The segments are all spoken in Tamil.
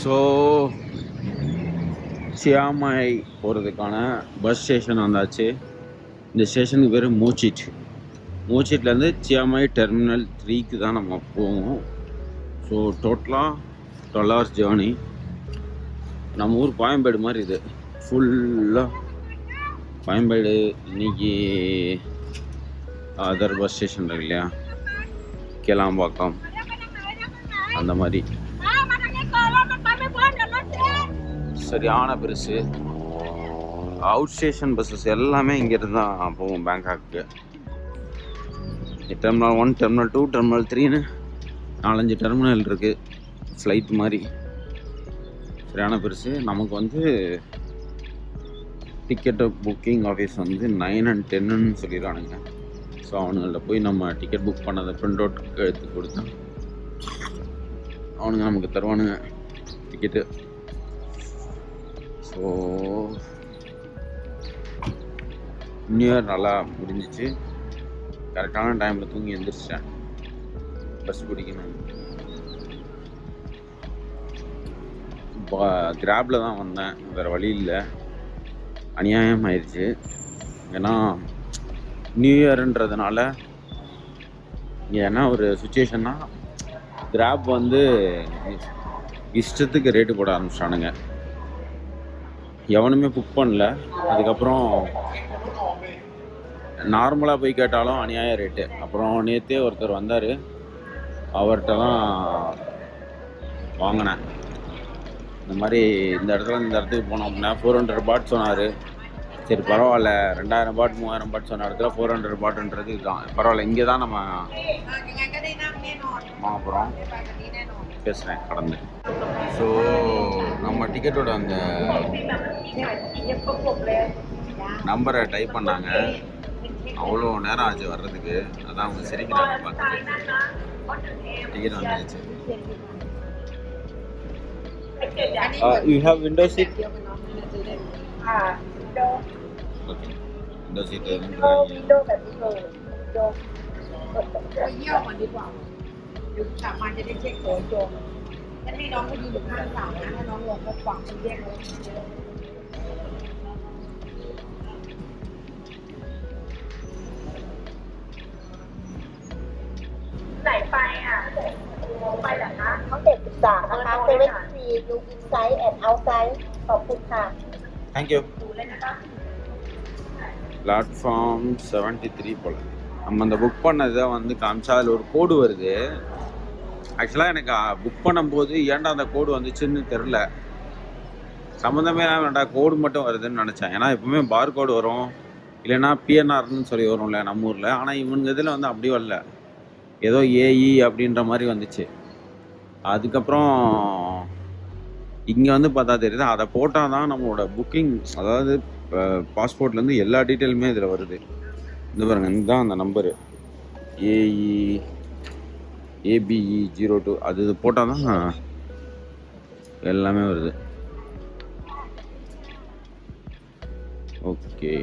ஸோ சியாமாய் போகிறதுக்கான பஸ் ஸ்டேஷன் வந்தாச்சு. இந்த ஸ்டேஷனுக்கு பேர் மூச்சிட். மூச்சிட்லேருந்து சியாமாய் டெர்மினல் 3க்கு தான் நம்ம போவோம். ஸோ டோட்டலாக 12 hours ஜேர்னி. நம்ம ஊர் கோயம்பேடு மாதிரி இது ஃபுல்லாக கோயம்பேடு. இன்னைக்கு அதர் பஸ் ஸ்டேஷன் இருக்கு இல்லையா, கேளாம்பாக்கம் அந்த மாதிரி சரியான பெருசு. அவுட் ஸ்டேஷன் பஸ்ஸஸ் எல்லாமே இங்கேருந்து தான் போகும் பேங்காக்கு. டெர்மினல் 1, டெர்மினல் 2, டெர்மினல் 3ன்னு 4-5 டெர்மினல் இருக்குது. ஃப்ளைட் மாதிரி சரியான பெருசு. நமக்கு வந்து டிக்கெட்டு புக்கிங் ஆஃபீஸ் வந்து 9 and 10ன்னு சொல்லிடுறானுங்க. ஸோ அவனுங்கள்ட்ட போய் நம்ம டிக்கெட் புக் பண்ணதை ப்ரிண்ட் அவுட் எடுத்து கொடுத்தா அவனுங்க நமக்கு தருவானுங்க டிக்கெட்டு. ஸோ நியூ இயர் நல்லா முடிஞ்சிச்சு. கரெக்டான டைமில் தூங்கி எழுந்திரிச்சிட்டேன் பஸ் பிடிக்கணும். கிராப்பில் தான் வந்தேன், வேறு வழி இல்லை. அநியாயம் ஆயிடுச்சு. ஏன்னா நியூ இயர்ன்றதுனால என்ன ஒரு சுச்சுவேஷன்னா, கிராப் வந்து இஷ்டத்துக்கு ரேட்டு போட ஆரம்பிச்சிட்டானுங்க. எவனுமே புக் பண்ணல. அதுக்கப்புறம் நார்மலாக போய் கேட்டாலும் அநியாய ரேட்டு. அப்புறம் நேற்றே ஒருத்தர் வந்தார், அவர்கிட்ட தான் வாங்கினேன். இந்த மாதிரி இந்த இடத்துல இந்த இடத்துக்கு போனோம்னா 400 பாட் சொன்னார். சரி பரவாயில்ல, 2000 பாட் 3000 பாட் சொன்ன இடத்துல 400 பாட்டுன்றது இதுதான் பரவாயில்ல. இங்கே தான் நம்ம வாங்கப்போகிறோம். பேசுகிறேன் கடந்து. ஸோ நம்ம டிக்கெட்டோட அந்த நம்பரை டைப் பண்ணாங்க. அவ்வளோ நேரம் ஆச்சு வர்றதுக்கு. அதான் அவங்க சிரிக்கிறாங்க பார்த்துட்டு. டிக்கெட் வந்துடுச்சு. You have window seat? Okay. Window seat. Window แบบนี้เลย window ไปเยี่ยวก่อนดีกว่าเดี๋ยวกลับมาจะได้เช็คโถโจมงั้นให้น้องเขายืนอยู่ข้างเสานะถ้าน้องลงก็ฝังไปแยกเลยไหนไปอ่ะไปเหรอคะเขาเด็ก13นะคะ73 look inside and outside ขอบคุณค่ะ Thank you. Platform 73 போல். நம்ம அந்த புக் பண்ணதை வந்து காமிச்சா அதில் ஒரு கோடு வருது. ஆக்சுவலாக எனக்கு புக் பண்ணும்போது ஏன்டா அந்த கோடு வந்துச்சுன்னு தெரில. சம்மந்தமே வேண்டாம், கோடு மட்டும் வருதுன்னு நினச்சேன். ஏன்னா எப்பவுமே பார் கோடு வரும், இல்லைன்னா பிஎன்ஆர்னு சொல்லி வரும்ல நம்ம ஊரில். ஆனால் இவனுங்க இதில் வந்து அப்படி வரல, ஏதோ ஏஇ அப்படின்ற மாதிரி வந்துச்சு. அதுக்கப்புறம் இங்கே வந்து பார்த்தா தெரியுது, அதை போட்டால் தான் நம்மளோட புக்கிங், அதாவது பாஸ்போர்ட்லேருந்து எல்லா டீட்டெயிலுமே இதில் வருது. இந்த பாருங்க, இதுதான் அந்த நம்பரு ஏபிஇ 02. அது போட்டால் தான் எல்லாமே வருது. ஓகே,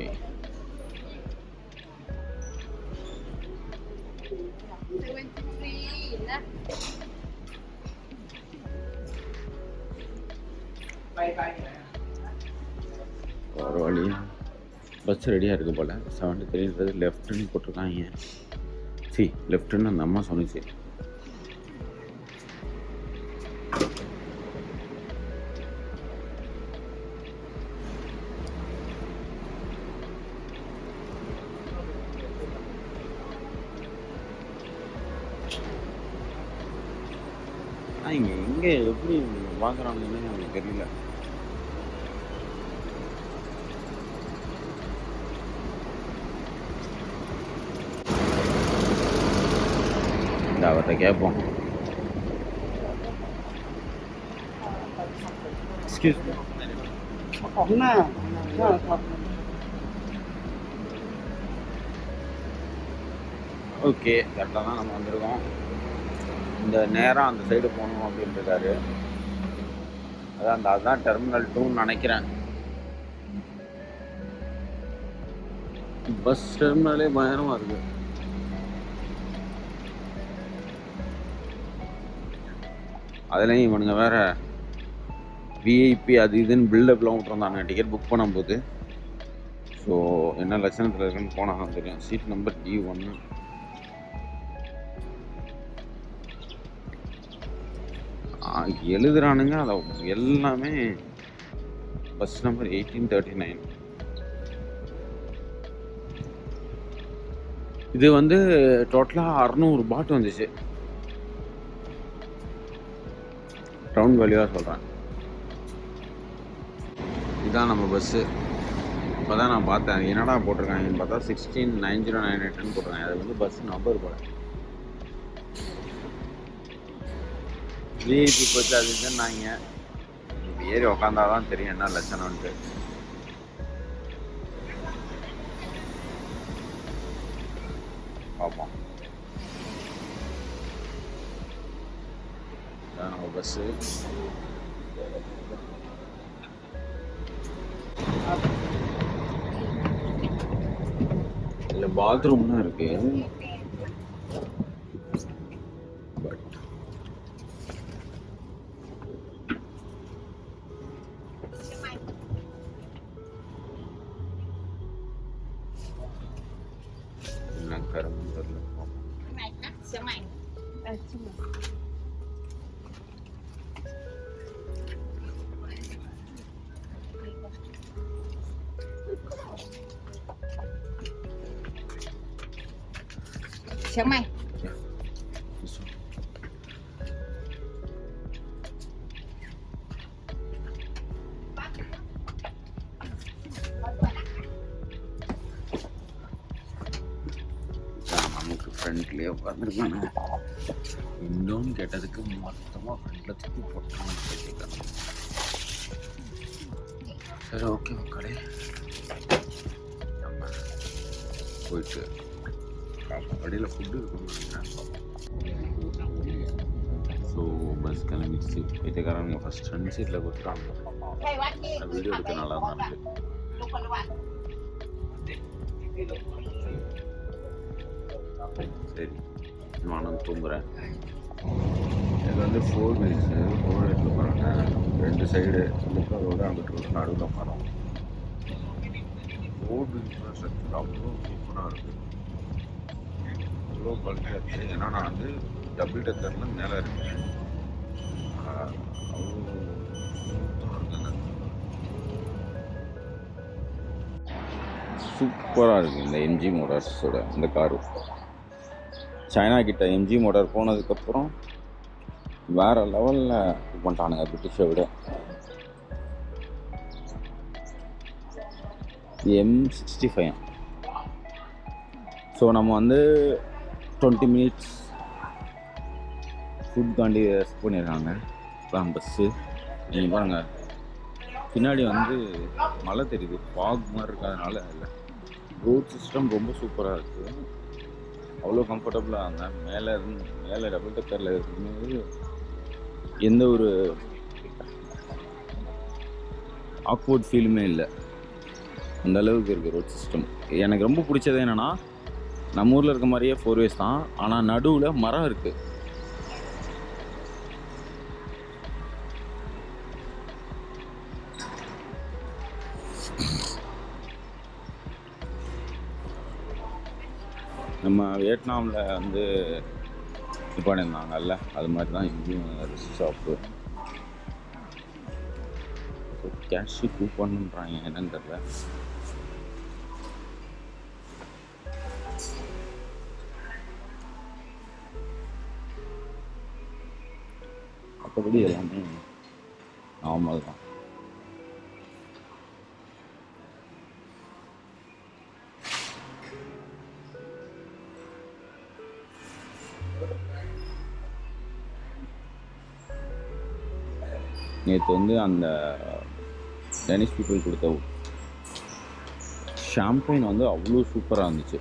ஒரு வழி பஸ் ரெடியாக இருக்குது போல். 73 லெஃப்ட்டுன்னு போட்டிருக்காங்க. சரி, லெஃப்ட்டுன்னு அந்த அம்மா சொன்னிச்சு. இங்கே எங்கே எப்படி வாங்குறாங்கன்னு எனக்கு தெரியல. அவர்கிட்ட கேட்போம். ஓகே, கரெக்டாக தான் நம்ம வந்திருக்கோம். இந்த நேரம் அந்த சைடு போகணும் அப்படின்றாரு. அதான் அதுதான் டெர்மினல் 2ன்னு நினைக்கிறேன். பஸ் டெர்மினலே பயங்கரமாக இருக்குது. அதுலேயும் இவனுங்க வேற விஐபி அது இதுன்னு பில்டப்லாம் விட்ருந்தாங்க டிக்கெட் புக் பண்ணும்போது. ஸோ என்ன லட்சணத்தில் இருக்குன்னு போனால் தான் தெரியும். Seat number D1. எழுதுறானுங்க அதை எல்லாமே. Bus number 1839. இது வந்து டோட்டலாக 600 பாட் வந்துச்சு. ரவுண்ட் வேல்யூவாக சொல்கிறேன். இதுதான் நம்ம பஸ்ஸு. இப்போ தான் நான் பார்த்தேன் என்னடா போட்டிருக்காங்கன்னு பார்த்தா 16909 போட்டிருக்காங்க. அது வந்து பஸ் நம்பர் போல. விஐபி போச்சு அது இதுன்னாங்க. இப்போ ஏறி உக்காந்தாதான் தெரியும் என்ன லட்சணம்ன்ட்டு. பார்ப்போம். இதான் நம்ம பஸ்ஸு. இல்லை பாத்ரூம் தான் இருக்கு. பட் என்ன கரும்பு தெரியல. Chiang Mai. நமக்கு ஃப்ரெண்ட்லேயே உட்காந்துருக்கானு விண்டோன்னு கேட்டதுக்கு மொத்தமாக ஃப்ரெண்டில் தூக்கி போட்டான்னு கேட்குறாங்க. சரி ஓகே மக்களே, நம்ம போயிட்டு வழியில் ஃபுட்டு இருக்குன்னு நினைக்கிறேன். ஸோ பஸ் கிளம்பிடுச்சு. வீட்டுக்காரங்க ஃபஸ்ட் ஃப்ரெண்ட் சீட்டில் கொடுத்துட்டாங்க. வீடியோ எடுக்க நல்லா தான் இருக்குது. சரி நானும் தூங்குறேன். இது வந்து 4 வீல்ஸு. 4 வீல்ஸில் பாருங்கள், 2 சைடு அதோட அங்கிட்டு நடுவில் மரம். 4 வீல்ஸ் ஸ்ட்ரக்சர் அவ்வளோ சூப்பராக இருக்குது. அவ்வளோ குவாலிட்டியாக இருக்குது. ஏன்னா நான் வந்து டபுள் டெக்கரில் மேலே இருக்கேன். அவ்வளோ சூப்பராக இருக்குது இந்த எம்ஜி மோட்டார்ஸோட இந்த காரு. சைனா கிட்ட எம்ஜி மோட்டார் போனதுக்கப்புறம் வேறு லெவலில் இது பண்ணிட்டானுங்க பிரிட்டிஷை விட. M65. ஸோ நம்ம வந்து 20 மினிட்ஸ் ஃபுட் காண்டி ரெஸ்ட் பண்ணியிருக்காங்க. இப்போ பஸ்ஸு நீங்கள் பாருங்கள், பின்னாடி வந்து மழை தெரியுது, ஃபாக் மாதிரி இருக்காதனால இல்லை. ரோட் சிஸ்டம் ரொம்ப சூப்பராக இருக்குது. அவ்வளோ கம்ஃபர்டபுளாக இருந்தேன். மேலே டபுள் டக்கரில் இருக்கும்போது எந்த ஒரு ஆக்வர்ட் ஃபீலுமே இல்லை. அந்த அளவுக்கு இருக்குது ரோட் சிஸ்டம். எனக்கு ரொம்ப பிடிச்சது என்னென்னா, நம்ம ஊரில் இருக்க மாதிரியே 4 ways தான், ஆனால் நடுவில் மரம் இருக்குது. நம்ம வியட்நாமில் வந்து இது பண்ணியிருந்தாங்கல்ல, அது மாதிரி தான் இங்கேயும் ரெஸ்ட் ஷாப்பு. கேஷு கூப்பன்றாங்க என்னன்னு தெரியல. மற்றபடி எல்லாமே நார்மல் தான். நேற்று வந்து அந்த டெனிஷ் பீப்புள் கொடுத்த ஷாம்பைன் வந்து அவ்வளோ சூப்பராக இருந்துச்சு.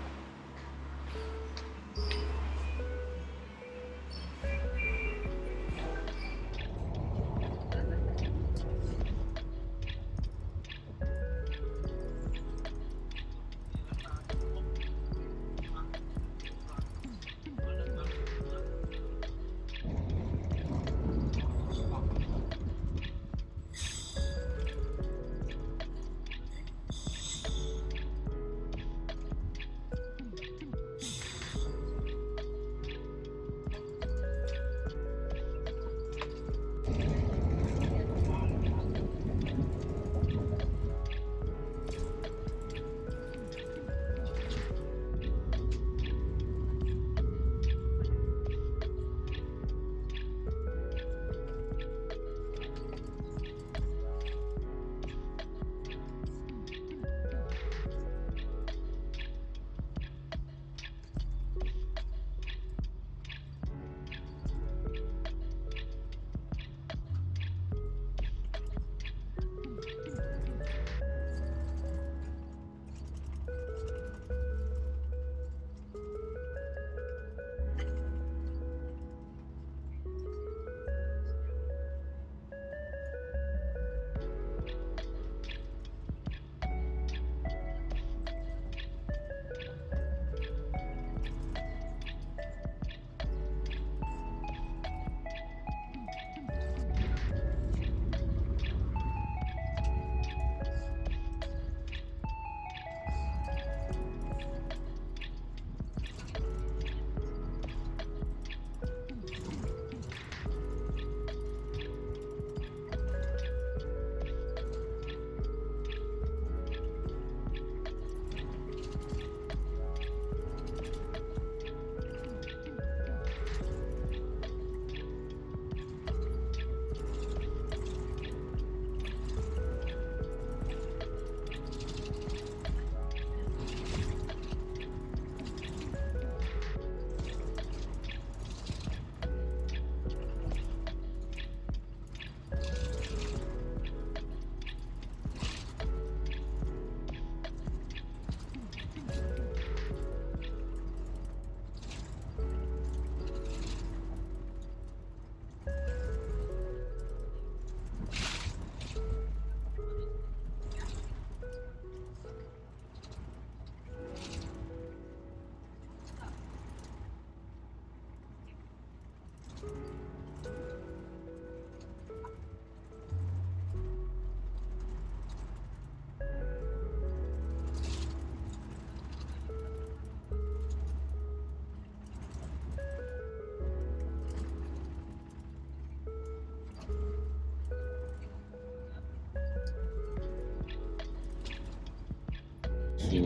ஸோ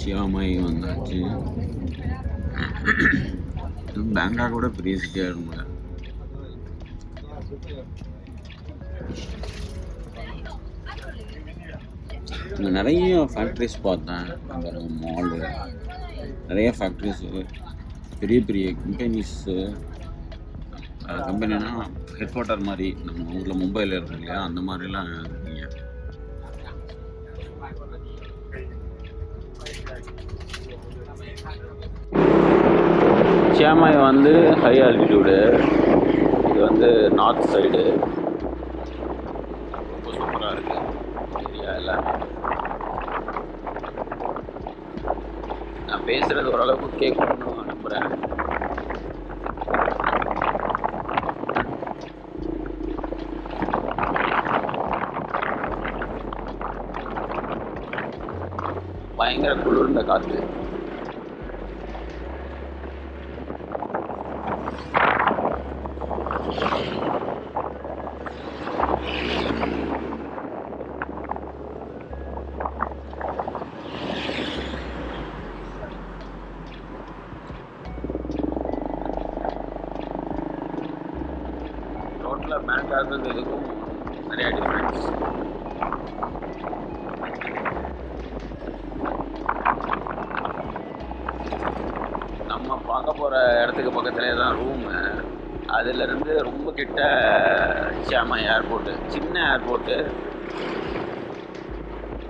சியாமை வந்தாச்சு. பேங்காக்கோட பெரிய சிட்டியாக இருக்கும்ல. இங்கே நிறைய ஃபேக்ட்ரிஸ் பார்த்தேன். அந்த மாலு நிறைய ஃபேக்ட்ரிஸு, பெரிய பெரிய கம்பெனிஸு. கம்பெனினா ஹெட் குவார்ட்டர் மாதிரி நம்ம ஊரில் மும்பையில் இருக்கு இல்லையா, அந்த மாதிரிலாம் இருக்கீங்க. சியாமாய் வந்து ஹை ஆல்டிடியூடு, இது வந்து நார்த் சைடு. ரொம்ப சூப்பராக இருக்குது ஏரியா எல்லாமே. நான் பேசுகிறது ஓரளவுக்கு கேட்கணும்னு நம்புகிறேன். பயங்கர குளிர்ந்த காற்று. டோட்டலாக பேங்காக்கு இதுக்கும் நிறையா டிஃப்ரென்ஸ். நம்ம பார்க்க போகிற இடத்துக்கு பக்கத்துலேயே தான் ரூமு. அதிலிருந்து ரொம்ப கிட்ட சியாமாய் ஏர்போர்ட்டு, சின்ன ஏர்போர்ட்டு.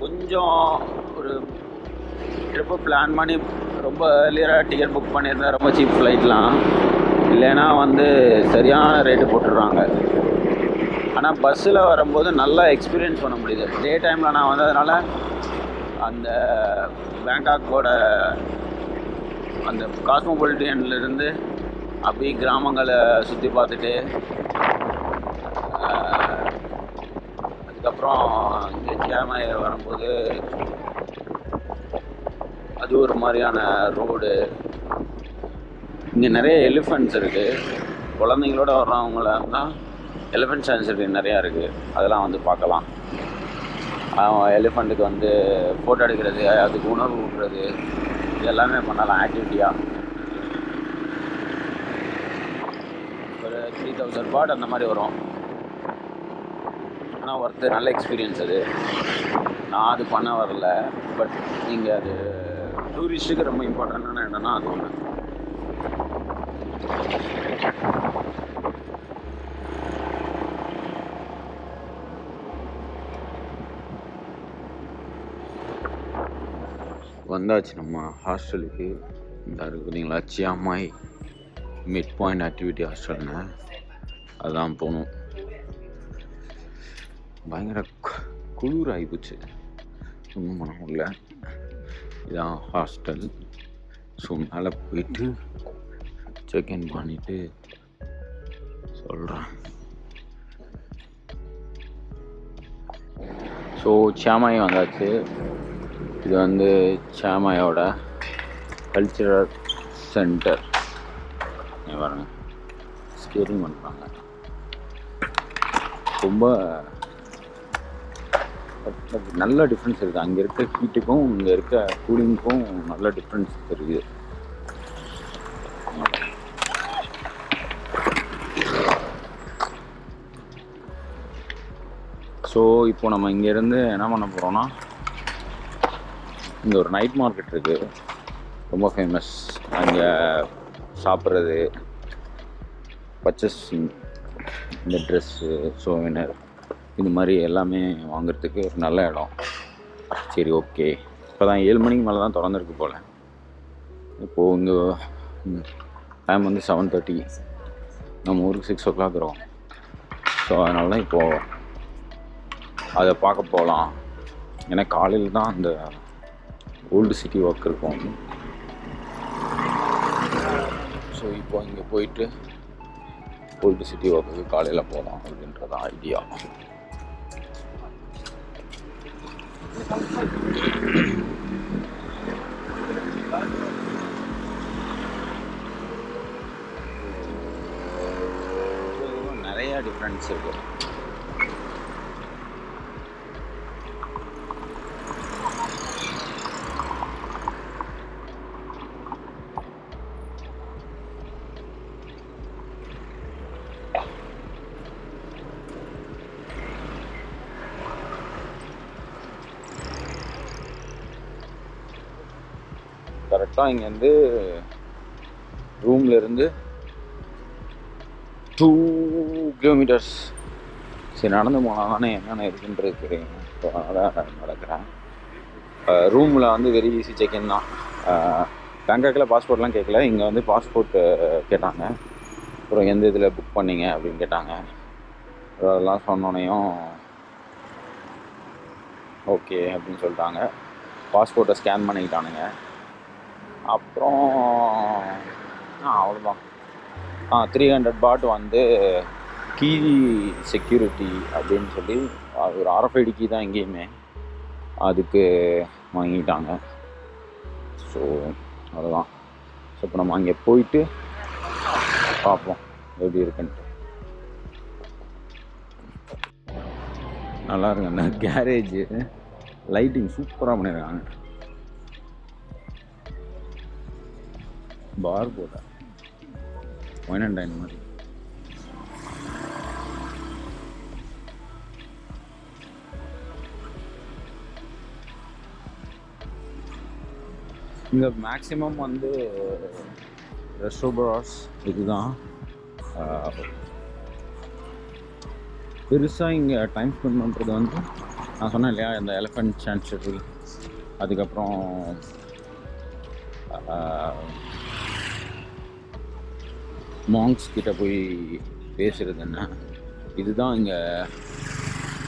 கொஞ்சம் ஒரு ட்ரிப்பு பிளான் பண்ணி ரொம்ப ஏர்லியராக டிக்கெட் புக் பண்ணியிருந்தா ரொம்ப சீப் ஃப்ளைட்லாம், இல்லைன்னா வந்து சரியான ரேட்டு போட்டுடுறாங்க. ஆனால் பஸ்ஸில் வரும்போது நல்லா எக்ஸ்பீரியன்ஸ் பண்ண முடியுது. டே டைமில் நான் வந்ததுனால அந்த பேங்காக்கோட அந்த காஸ்மோபாலிட்டன்லேருந்து அப்படியே கிராமங்களை சுற்றி பார்த்துட்டு, அதுக்கப்புறம் இங்கே சியாமாய் வரும்போது அது ஒரு மாதிரியான ரோடு. இங்கே நிறைய எலிஃபெண்ட்ஸ் இருக்குது. குழந்தைங்களோட வர்றவங்களா இருந்தால் எலிஃபெண்ட் சான்ச்சுரி நிறையா இருக்குது, அதெல்லாம் வந்து பார்க்கலாம். எலிஃபெண்ட்டுக்கு வந்து ஃபோட்டோ எடுக்கிறது, அதுக்கு உணவு ஊட்டுறது, இது எல்லாமே பண்ணலாம் ஆக்டிவிட்டியாக. ஒரு 3000 பாட் அந்த மாதிரி வரும். ஆனால் ஒருத்தர் நல்ல எக்ஸ்பீரியன்ஸ் அது. நான் அது பண்ண வரல. பட் நீங்கள் அது டூரிஸ்ட்டுக்கு ரொம்ப இம்பார்ட்டண்ட்டான இடம்னா அது ஒன்று. வந்தாச்சு நம்ம ஹாஸ்டலுக்கு. இந்த இருக்குது பார்த்தீங்களா, சியாமாய் மிட் பாயிண்ட் ஆக்டிவிட்டி ஹாஸ்டல்னு, அதுதான் போகணும். பயங்கர குளிர் ஆகிப்போச்சு, ஒன்றும் பண்ண முடியல. இதான் ஹாஸ்டல். ஸோ மேலே போயிட்டு செக்இன் பண்ணிவிட்டு சொல்கிறேன். ஸோ சியாமாய் வந்தாச்சு. இது வந்து சியாமாயோட கல்ச்சுரல் சென்டர். பாருங்க, ஸ்கேட்டிங் பண்ணுறாங்க. ரொம்ப நல்ல டிஃப்ரென்ஸ் இருக்குது. அங்கே இருக்க ஹீட்டுக்கும் இங்கே இருக்க கூலிங்க்கும் நல்ல டிஃப்ரென்ஸ் தெரியுது. ஸோ இப்போ நம்ம இங்கேருந்து என்ன பண்ண போகிறோன்னா, இங்கே ஒரு நைட் மார்க்கெட் இருக்குது, ரொம்ப ஃபேமஸ். அங்கே சாப்பிட்றது, பர்ச்சேசிங், இந்த ட்ரெஸ்ஸு, சோவினர், இது மாதிரி எல்லாமே வாங்குறதுக்கு ஒரு நல்ல இடம். சரி, ஓகே. இப்போ தான் 7 மணிக்கு மேலே தான் திறந்துருக்கு போல். இப்போது இங்கே டைம் வந்து 7:30. நம்ம ஊருக்கு 6 o'clock வரும். ஸோ அதனால தான் இப்போது அதை பார்க்க போகலாம். ஏன்னா காலையில் தான் அந்த ஓல்டு சிட்டி ஒர்க் இருக்கும். ஸோ இப்போ இங்கே போயிட்டு ஓல்டு சிட்டி ஒர்க்குக்கு காலையில் போகலாம் அப்படின்றத ஐடியா. நிறையா டிஃப்ரென்ஸ் இருக்குது. கரெக்டாக இங்கேருந்து ரூம்லேருந்து 2 கிலோமீட்டர்ஸ். சரி, நடந்து போனால் தானே என்னென்ன இருக்குன்றது தெரியும். ஸோ அதனால் நடக்கிறேன். ரூமில் வந்து வெரி ஈஸி செக்இன் தான். பேங்காக்கில் பாஸ்போர்ட்லாம் கேட்கல, இங்கே வந்து பாஸ்போர்ட் கேட்டாங்க. அப்புறம் எந்த இதில் புக் பண்ணிங்க அப்படின்னு கேட்டாங்க. அதெல்லாம் சொன்னோன்னையும் ஓகே அப்படின்னு சொல்லிட்டாங்க. பாஸ்போர்ட்டை ஸ்கேன் பண்ணிக்கிட்டானுங்க. அப்புறம் அவ்வளோதான். 300 பாட் வந்து கீ செக்யூரிட்டி அப்படின்னு சொல்லி ஒரு RFID கீ தான் எங்கேயுமே, அதுக்கு வாங்கிட்டாங்க. ஸோ அதுதான். ஸோ இப்போ நம்ம அங்கே போயிட்டு பார்ப்போம் எப்படி இருக்குன்ட்டு. நல்லா இருக்கு அந்த கேரேஜு, லைட்டிங் சூப்பராக பண்ணியிருக்காங்க. பார் போட ஒயின் அண்ட் டைன் மாதிரி. இங்கே மேக்ஸிமம் வந்து ரெஸ்டோரான்ஸ் இதுதான். பெருசாக இங்கே டைம் ஸ்பெண்ட் பண்ணுறது வந்து நான் சொன்னேன் இல்லையா, இந்த எலிஃபென்ட் சான்ச்சுரி, அதுக்கப்புறம் மாங்க்ஸ் கிட்ட போய் பேசுகிறது என்ன, இதுதான் இங்கே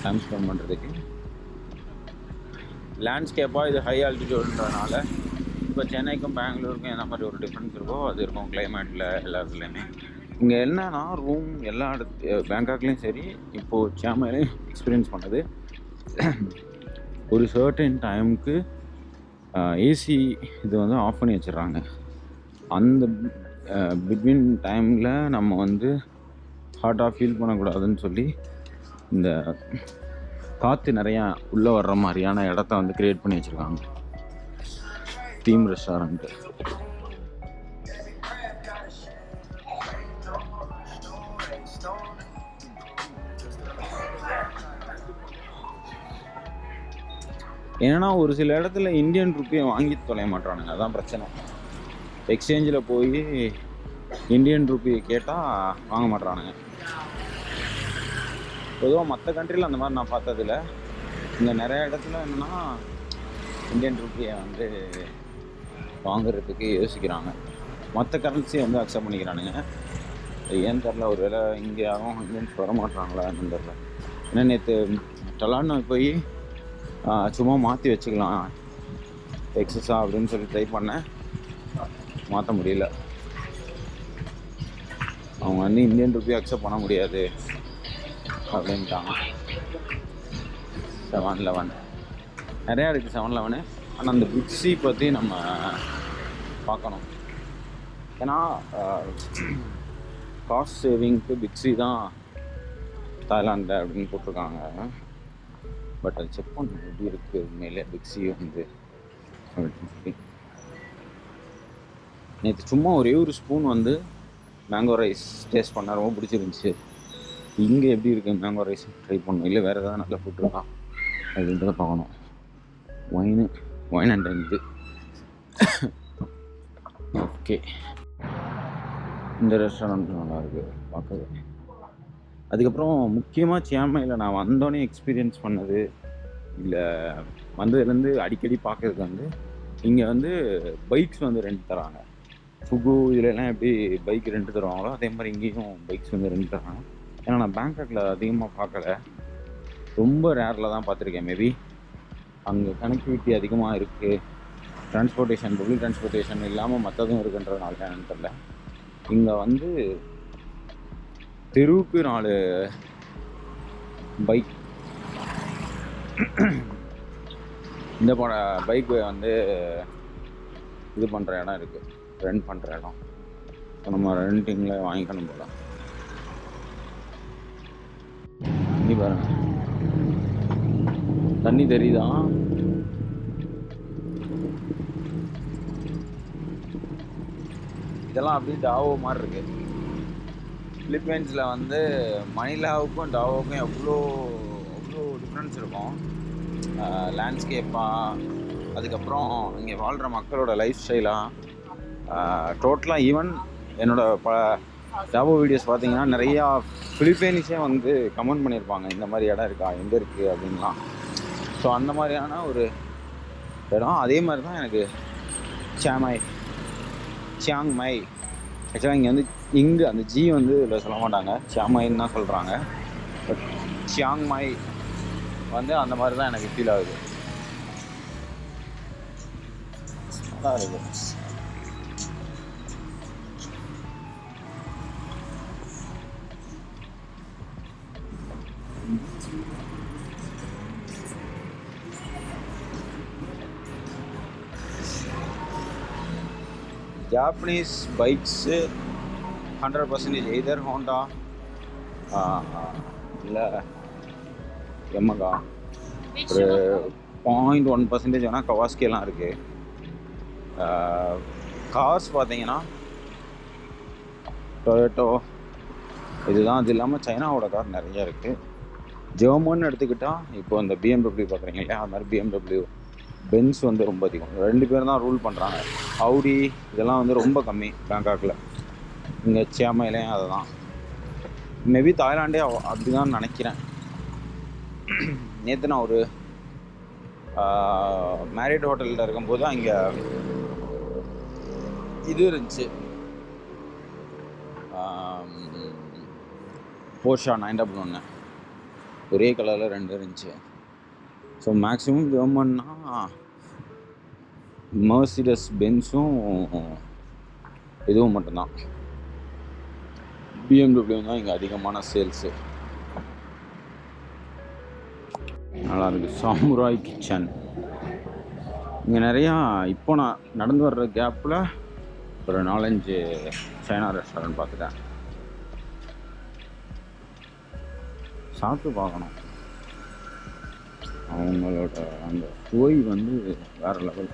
டைம் ஸ்பெண்ட் பண்ணுறதுக்கு. லேண்ட்ஸ்கேப்பாக இது ஹை ஆல்டிடியூட்ன்றதுனால இப்போ சென்னைக்கும் பெங்களூருக்கும் என்ன மாதிரி ஒரு டிஃப்ரென்ஸ் இருக்கோ அது இருக்கும் கிளைமேட்டில் எல்லா இடத்துலையுமே. இங்கே என்னன்னா ரூம் எல்லா பேங்காக்லேயும் சரி, இப்போது சியாமையிலையும் எக்ஸ்பீரியன்ஸ் பண்ணது, ஒரு சர்டன் டைமுக்கு ஏசி இது வந்து ஆஃப் பண்ணி வச்சிடுறாங்க. அந்த பிட்வீன் டைமில் நம்ம வந்து ஹாட்டாக ஃபீல் பண்ணக்கூடாதுன்னு சொல்லி இந்த காற்று நிறையா உள்ளே வர்ற மாதிரியான இடத்த வந்து க்ரியேட் பண்ணி வச்சுருக்காங்க. Theme restaurant. ஏன்னா ஒரு சில இடத்துல இந்தியன் ருப்பியை வாங்கி தொலைய மாட்டானுங்க, அதான் பிரச்சனை. எக்ஸ்சேஞ்சில் போய் இந்தியன் ருப்பியை கேட்டால் வாங்க மாட்டானுங்க. பொதுவாக மற்ற கண்ட்ரியில் அந்த மாதிரி நான் பார்த்ததில்ல. இங்கே நிறைய இடத்துல என்னென்னா இந்தியன் ருப்பியை வந்து வாங்குறதுக்கு யோசிக்கிறாங்க, மற்ற கரன்சியை வந்து அக்செப்ட் பண்ணிக்கிறானுங்க. ஏன்னு தெரில, ஒரு வேளை இங்கே யாரும் இந்தியன்ஸ் வர மாட்டாங்களா என்னன்னு தெரில. ஏன்னா நேற்று டலான்னு போய் சும்மா மாற்றி வச்சுக்கலாம் எக்ஸஸா அப்படின்னு சொல்லி ட்ரை பண்ணேன், மாற்ற முடியல. அவங்க வந்து இந்தியன் ருப்பியை அக்செப்ட் பண்ண முடியாது அப்படின்ட்டாங்க. 7-Eleven நிறையா இருக்குது 7-Eleven. ஆனால் அந்த பிக்ஸி பற்றி நம்ம பார்க்கணும். ஏன்னா காஸ்ட் சேவிங்க்கு பிக்ஸி தான் தாய்லாண்டில் அப்படின்னு போட்டிருக்காங்க. பட் அது செக் பண்ண எப்படி இருக்குது உண்மையிலே பிக்ஸி வந்து அப்படின்னு சொல்லி. நேற்று சும்மா ஒரே ஒரு ஸ்பூன் வந்து மேங்கோ ரைஸ் டேஸ்ட் பண்ண ரொம்ப பிடிச்சிருந்துச்சி. இங்கே எப்படி இருக்குது மேங்கோ ரைஸ் ட்ரை பண்ணணும், இல்லை வேறு ஏதாவது நல்ல ஃபுட் இருக்கா அப்படின்றத பார்க்கணும். ஒயின் அண்ட் இது ஓகே. இந்த ரெஸ்டாரண்ட் நல்லாயிருக்கு பார்க்கவே. அதுக்கப்புறம் முக்கியமாக சியாமையில் நான் வந்தோடனே எக்ஸ்பீரியன்ஸ் பண்ணது, இல்லை வந்ததுலேருந்து அடிக்கடி பார்க்கறது வந்து இங்கே வந்து பைக்ஸ் வந்து ரெண்ட் தராங்க. ஃபுகு இதிலெல்லாம் எப்படி பைக் ரெண்ட் தருவாங்களோ அதே மாதிரி இங்கேயும் பைக்ஸ் வந்து ரெண்ட் தராங்க. ஏன்னா நான் பேங்காக்கில் அதிகமாக பார்க்கல, ரொம்ப ரேரில் தான் பார்த்துருக்கேன். மேபி அங்கே கனெக்டிவிட்டி அதிகமாக இருக்குது, ட்ரான்ஸ்போர்ட்டேஷன் பப்ளிக் ட்ரான்ஸ்போர்ட்டேஷன் இல்லாமல் மற்றதும் இருக்குன்றதுனால என்னன்னு தெரில. இங்கே வந்து தெருவுக்கு 4 பைக், இந்த பைக் வந்து இது பண்ணுற இடம் இருக்குது, ரெண்ட் பண்ணுற இடம். ஸோ நம்ம ரெண்டிங்கில் வாங்கிக்கணும் போல. இங்கே பாருங்க தண்ணி தெரியுதான். இதெல்லாம் அப்படியே டாவோ மாதிரி இருக்கு. பிலிப்பைன்ஸில் வந்து மணிலாவுக்கும் டாவோவுக்கும் எவ்வளோ டிஃப்ரென்ஸ் இருக்கும். லேண்ட்ஸ்கேப்பாக அதுக்கப்புறம் இங்கே வாழ்கிற மக்களோட லைஃப் ஸ்டைலாக டோட்டலாக ஈவன் என்னோட ஜாபோ வீடியோஸ் பார்த்தீங்கன்னா நிறையா ஃபிலிப்பைன்ஸே வந்து கமெண்ட் பண்ணியிருப்பாங்க இந்த மாதிரி இடம் இருக்கா, எங்கே இருக்குது அப்படின்லாம். ஸோ அந்த மாதிரியான ஒரு இடம். அதே மாதிரி தான் எனக்கு சியாங்மை. ஆக்சுவலாக இங்கே வந்து அந்த ஜி வந்து இதில் சொல்ல மாட்டாங்க, சியாங்மைன்னு தான் சொல்கிறாங்க. பட் சியாங்மை வந்து அந்த மாதிரி தான் எனக்கு ஃபீல் ஆகுது. நல்லா இருக்குது. ஜாப்பனீஸ் பைக்ஸு 100% எய்தர் ஹோண்டா இல்லை எமகா, ஒரு 0.1% வேணால் கவாஸ்கியெல்லாம் இருக்குது. கார்ஸ் பார்த்தீங்கன்னா டொயோட்டோ இதுதான். அது இல்லாமல் சைனாவோட கார் நிறையா இருக்குது. ஜெர்மன் எடுத்துக்கிட்டால் இப்போ இந்த BMW பார்க்குறீங்க இல்லையா, அது மாதிரி BMW, பென்ஸ் வந்து ரொம்ப அதிகம். 2 பேர் தான் ரூல் பண்ணுறாங்க. அவுடி இதெல்லாம் வந்து ரொம்ப கம்மி பேங்காக்கில். இங்கே சியாமையிலையும் அதை தான். மேபி தாய்லாண்டே அப்படி தான் நினைக்கிறேன். நேற்று நான் ஒரு மேரிட் ஹோட்டலில் இருக்கும்போது அங்கே இது இருந்துச்சு, போர்ஷா 911 ஒரே கலரில் 2 இருந்துச்சு. ஸோ மேக்ஸிமம் ஜெர்மன்னா மெர்சிடஸ் பென்ஸும் இதுவும் மட்டும்தான். BMW தான் இங்கே அதிகமான சேல்ஸு. நல்லா இருக்குது. சாமுராய் கிச்சன் இங்கே நிறையா. இப்போ நான் நடந்து வர்ற கேப்பில் ஒரு 4-5 சைனா ரெஸ்டாரண்ட் பார்த்துட்டேன். சாப்பிட்டு பார்க்கணும். அவங்களோட அந்த சுவை வந்து வேறு லெவல்.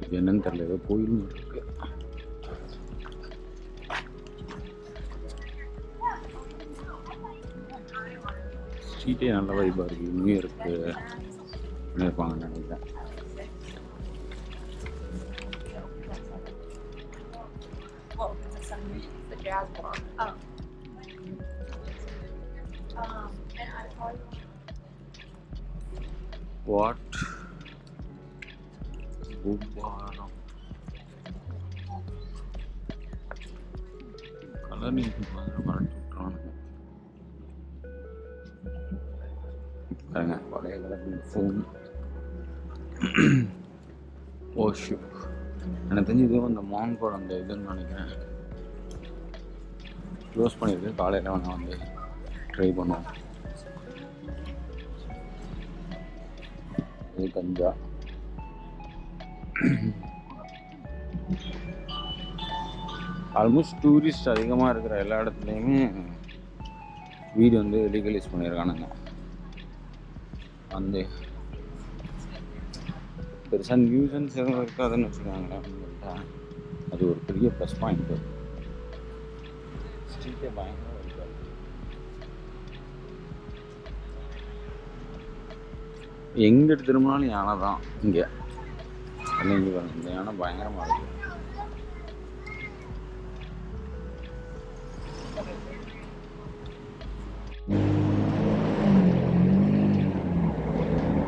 இது என்னன்னு தெரியல, ஏதோ கோயில் இருக்கு. ஸ்ட்ரீட்டே நல்ல வைப்பாக இருக்குது. நியூ இயருக்கு பண்ணியிருப்பாங்கன்னு நினைக்கிறேன். வாட் பூபாரம் கலர் நீட்டு மாதிரி மறந்து விட்டுறானுங்க. பாருங்க, பழைய கலர் ஃபோன். ஓஷு எனக்கு தெரிஞ்சு இதுவும் அந்த மாங்கோட அந்த இதுன்னு நினைக்கிறேன். க்ளோஸ் பண்ணியிருக்கு. காலையில் வேணால் வந்து ட்ரை பண்ணுவோம். இது கஞ்சா. ஆல்மோஸ்ட் டூரிஸ்ட் அதிகமாக இருக்கிற எல்லா இடத்துலையுமே வீடு வந்து லீகலைஸ் பண்ணியிருக்கானுங்க. வந்து பெருசாக நியூசன்ஸ் எதுவும் இருக்காதுன்னு வச்சுக்காங்களேன். அது ஒரு பெரிய ப்ளஸ் பாயிண்ட். ஸ்ட்ரீட்டே பயங்கர இருக்காது. எங்கே திரும்பினாலும் யானை தான் இங்கே. இங்கே இந்த யானை பயங்கரமாக இருக்குது.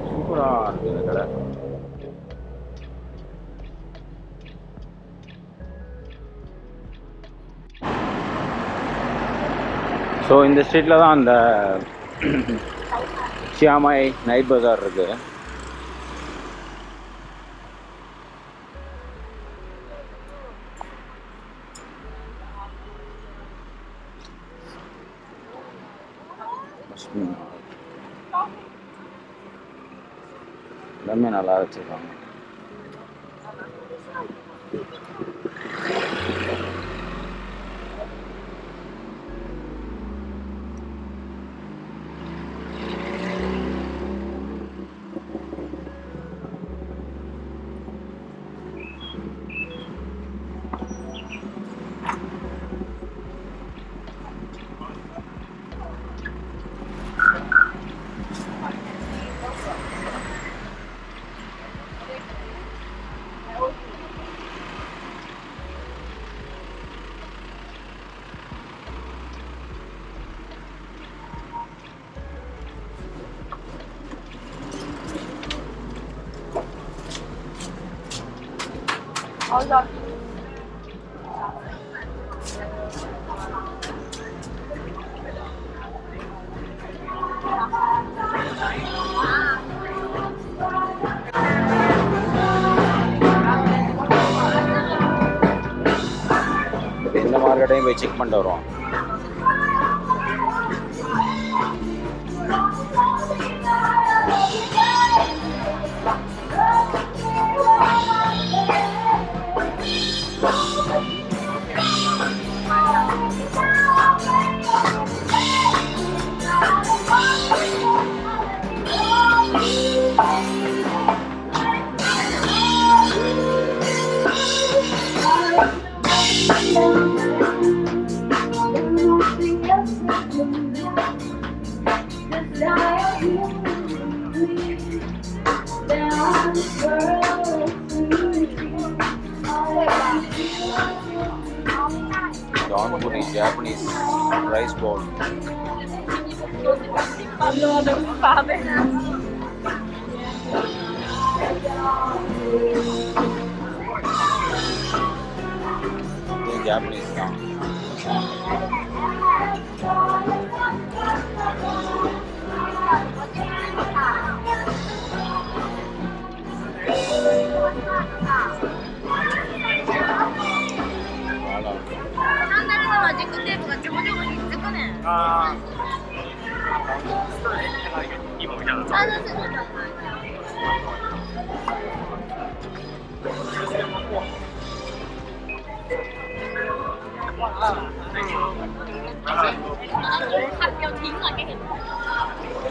சூப்பராக இருக்குது இந்த கடை. ஸோ இந்த ஸ்ட்ரீட்டில் தான் அந்த சியாமாய் நைட் பஜார் இருக்குது. எல்லாமே நல்லா வச்சுருக்காங்க. இந்த மார்க்கெட்டையும் போய் செக் பண்ணிட்டு வருவோம். Donburi Japanese rice bowl. Ini Japanese தான்.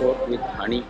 Pork with honey.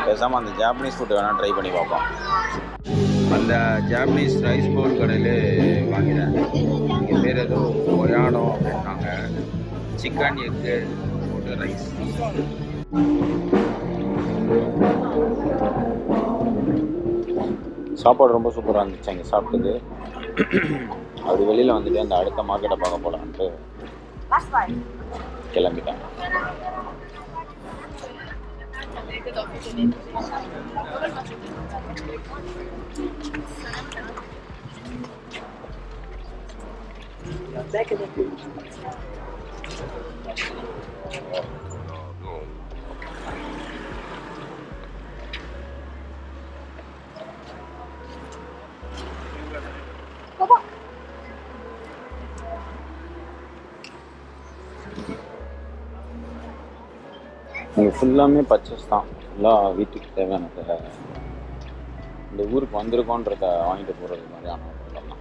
பேசாமல் அந்த ஜாப்பனீஸ் ஃபுட்டு வேணால் ட்ரை பண்ணி பார்ப்போம். அந்த ஜாப்பனீஸ் ரைஸ் பவுல் கடையில் வாங்கினேன். இங்கே பேர் ஏதோ ஒயானோ அப்படின்னாங்க. சிக்கன் எக்கு போட்டு ரைஸ். சாப்பாடு ரொம்ப சூப்பராக இருந்துச்சு அங்கே சாப்பிட்டது. அப்படி வெளியில் வந்துட்டு அந்த அடுத்த மார்க்கெட்டை பார்க்க போகலான்ட்டு கிளம்பிட்டேன். இங்கே ஃபுல்லாமே பர்ச்சேஸ் தான். ஃபுல்லாக வீட்டுக்கு தேவையானதை இந்த ஊருக்கு வந்திருக்கோன்றத வாங்கிட்டு போகிறது மாதிரியான பொருளெல்லாம்.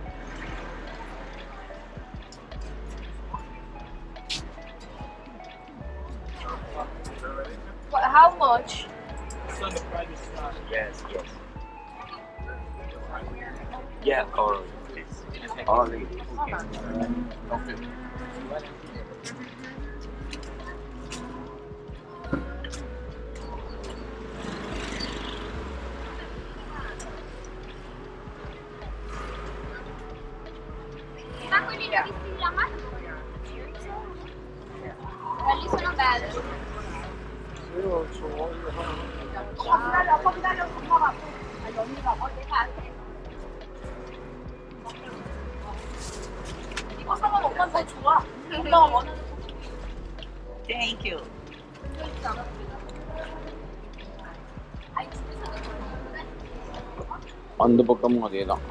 How much? Yes, yes. Yeah, or please. Only. Okay. Thank you. அந்த பக்கமும் அதே தான்.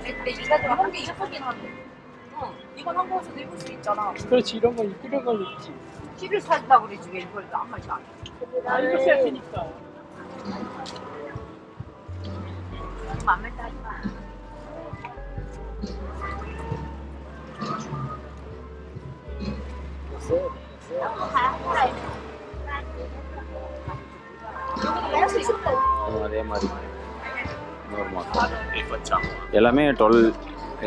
근데 이사들 한 개 예쁘긴 한데. 이건 한국에서도 입을 수 있잖아. 그렇지, 이런 거 이런 거 있지. 티를 산다 그러지 왜 이걸 안 말지 않아. 아, 이거 세트니까. 맘에 따지 마. 여기도 할수 있었다. அதே மாதிரி இன்னொரு மாதம் எல்லாமே 12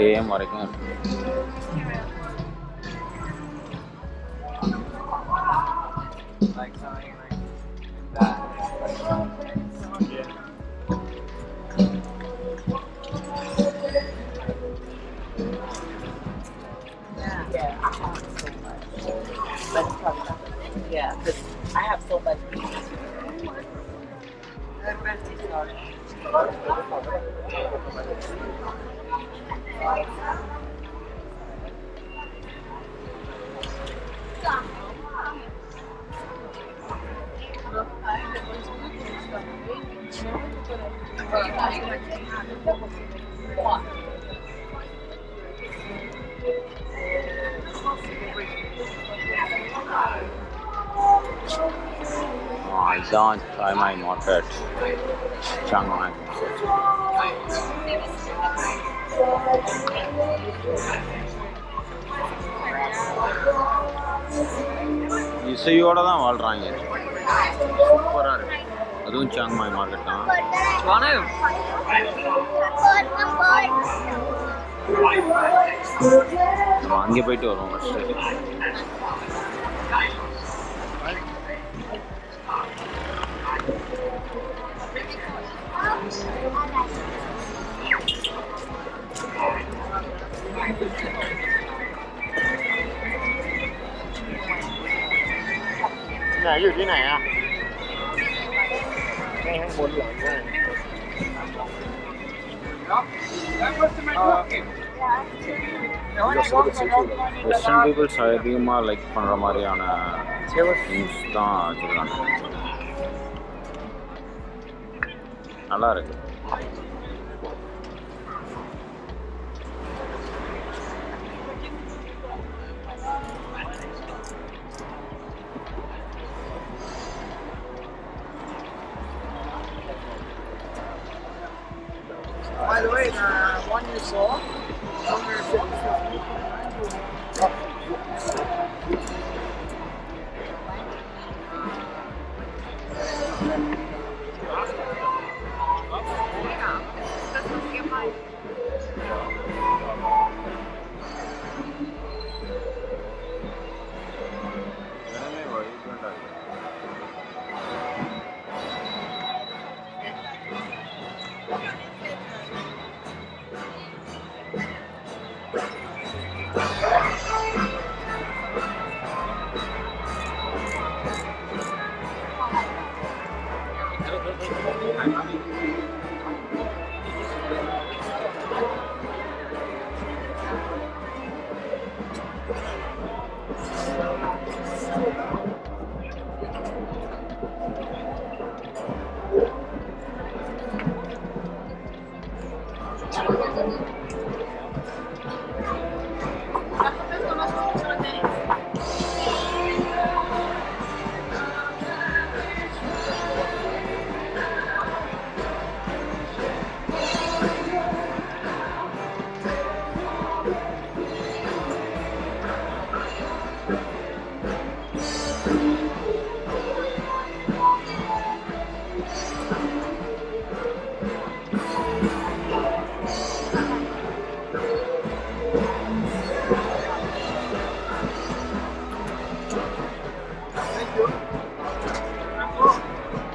AM வரைக்கும் இருக்கு. Yeah, because I have so much. இதுதான் சாய்மாய் மார்க்கெட், சாங்மாய். இசையோட தான் வாழ்றாங்க. சூப்பராக இருக்கு. அதுவும் சாங்மாய் மார்க்கெட் தான். நம்ம அங்கே போயிட்டு வருவோம் ஃபஸ்ட்டு. nàyอยู่ที่ไหนอ่ะข้างบนหลังได้ வெஸ்டர்ன் பீப்புள்ஸ் அதிகமாக லைக் பண்ணுற மாதிரியான திங்ஸ் தான் வச்சுருக்காங்க. நல்லா இருக்கு. By the way, the one you saw,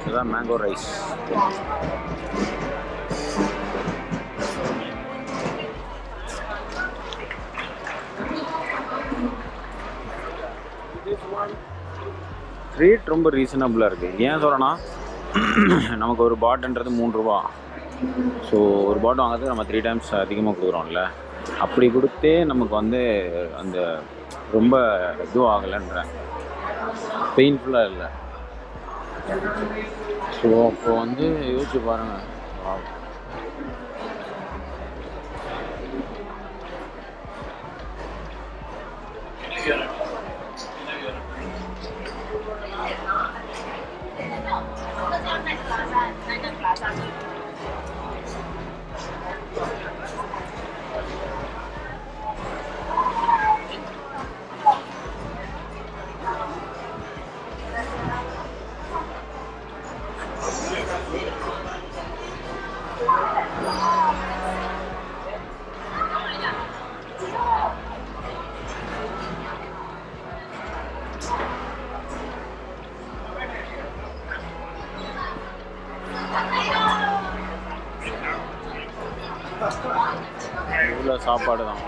இதுதான் மேங்கோ ரைஸ். ரேட் ரொம்ப ரீசனபிளாக இருக்குது. ஏன் சொல்கிறேன்னா, நமக்கு ஒரு பாட்டுன்றது 3 ரூபா. ஸோ ஒரு பாட்டில் வாங்கிறது நம்ம 3 டைம்ஸ் அதிகமாக கொடுக்குறோம்ல, அப்படி கொடுத்தே நமக்கு வந்து அந்த ரொம்ப இதுவும் ஆகலைன்றேன், பெயின்ஃபுல்லாக இல்லை. ஸோ அப்போ வந்து யோசிச்சு பாருங்கள். இவ்வளோ சாப்பாடு தான்.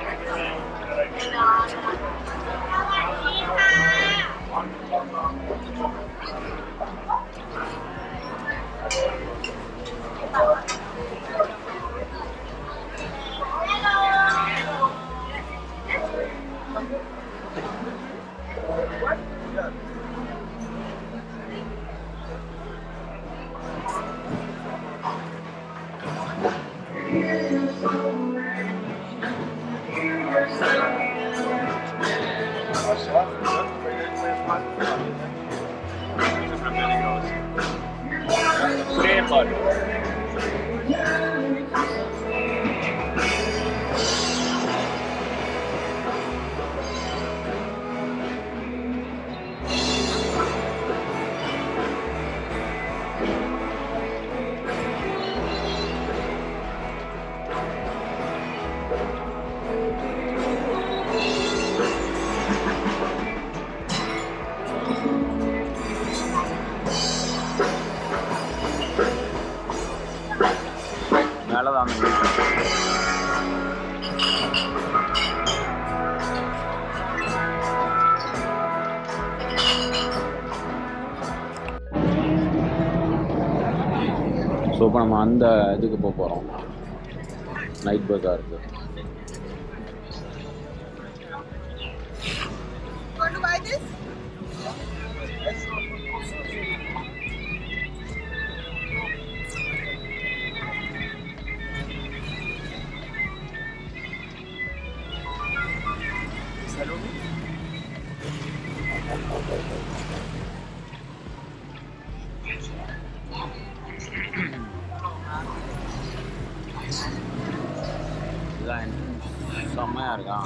மேலே தான் ஸோ இப்போ நம்ம அந்த இதுக்கு போக போகிறோம், நைட் பஜாருக்கு. இதுதான் செம்மையாக இருக்கான்.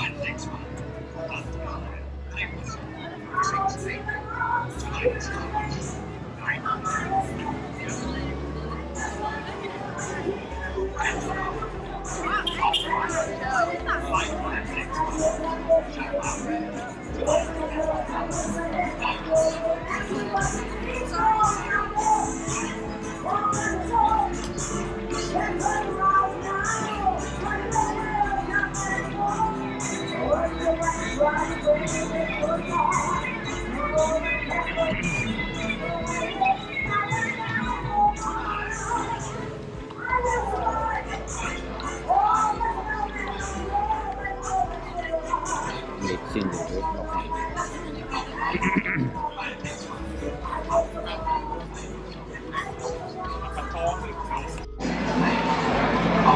எக்ஸ்சேஞ்ச் இருக்கு.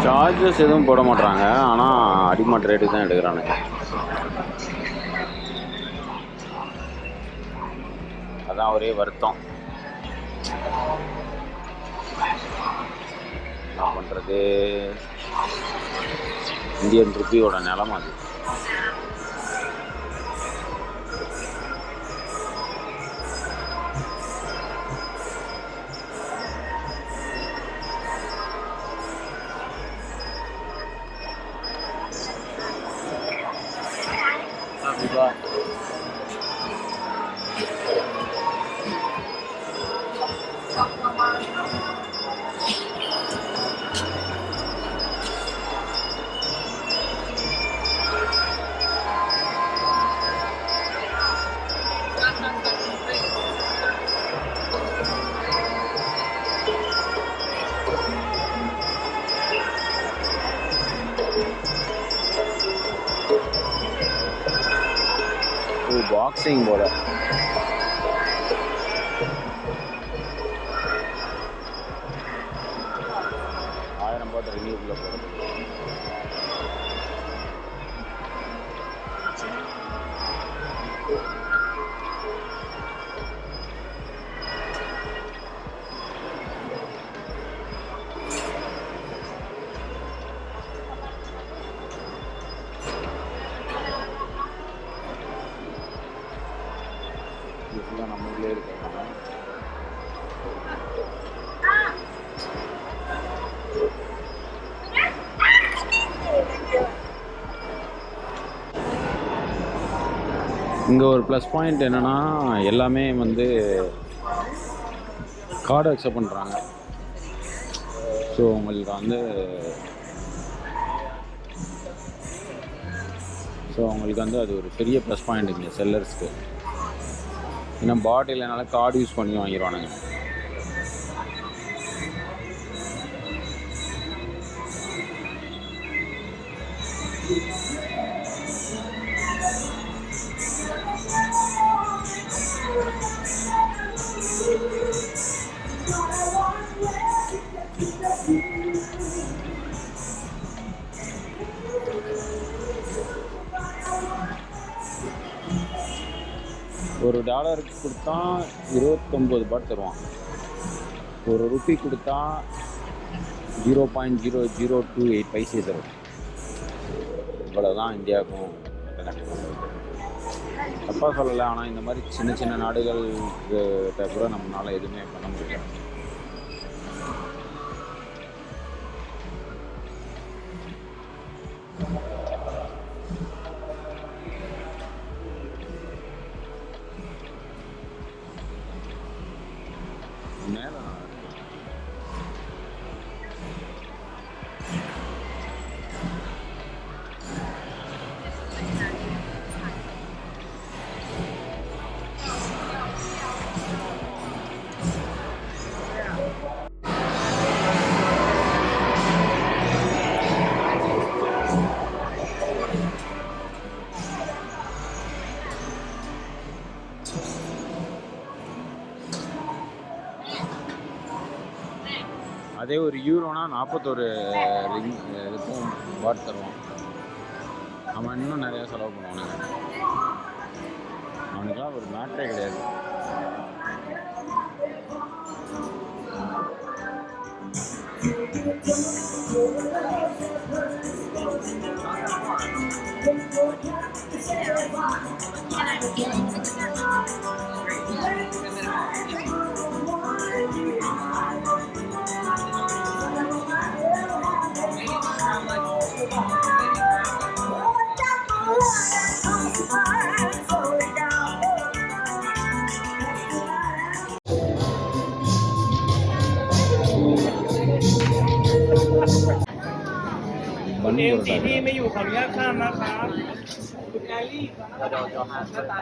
சார்ஜஸ் எதுவும் போட மாட்டாங்க, ஆனால் அடிமாட் ரேட்டுக்கு தான் எடுக்கிறானுங்க. அதான் ஒரே வருத்தம். என்ன பண்ணுறது, இந்தியன் ருப்பியோட நிலமை அது. மிஸ்ஸிங் போல. $1000 ரினியூவில் போகிறது. இதுதான் நம்ம ஊர்லேயே இருக்கிறாங்க. இங்கே ஒரு ப்ளஸ் பாயிண்ட் என்னென்னா எல்லாமே வந்து கார்டு அக்செப்ட் பண்ணுறாங்க. ஸோ உங்களுக்கு வந்து அது ஒரு பெரிய ப்ளஸ் பாயிண்ட் இங்கே செல்லர்ஸ்க்கு. ஏன்னா பாட்டில் என்னால் கார்டு யூஸ் பண்ணி வாங்கிடுவானுங்க. $1 கொடுத்தா 29 பாட் தருவான். ₹1 கொடுத்தா 0.0028 பைசே தரும். இவ்வளோதான் இந்தியாவுக்கும் தப்பாக சொல்லலை. ஆனால் இந்த மாதிரி சின்ன சின்ன நாடுகள்கிட்ட கூட நம்மளால் எதுவுமே பண்ண முடியாது. மேலே அதே ஒரு யூரோனா 41 இதுக்கும் பாட் தருவான். அவன் இன்னும் நிறையா செலவு பண்ணுவானுங்க. அவனுக்கெல்லாம் ஒரு மேட்டரே கிடையாது.คุณเอ็มสีที่ไม่อยู่ขออนุญาตข้ามนะครับคุณแอลลี่ครับ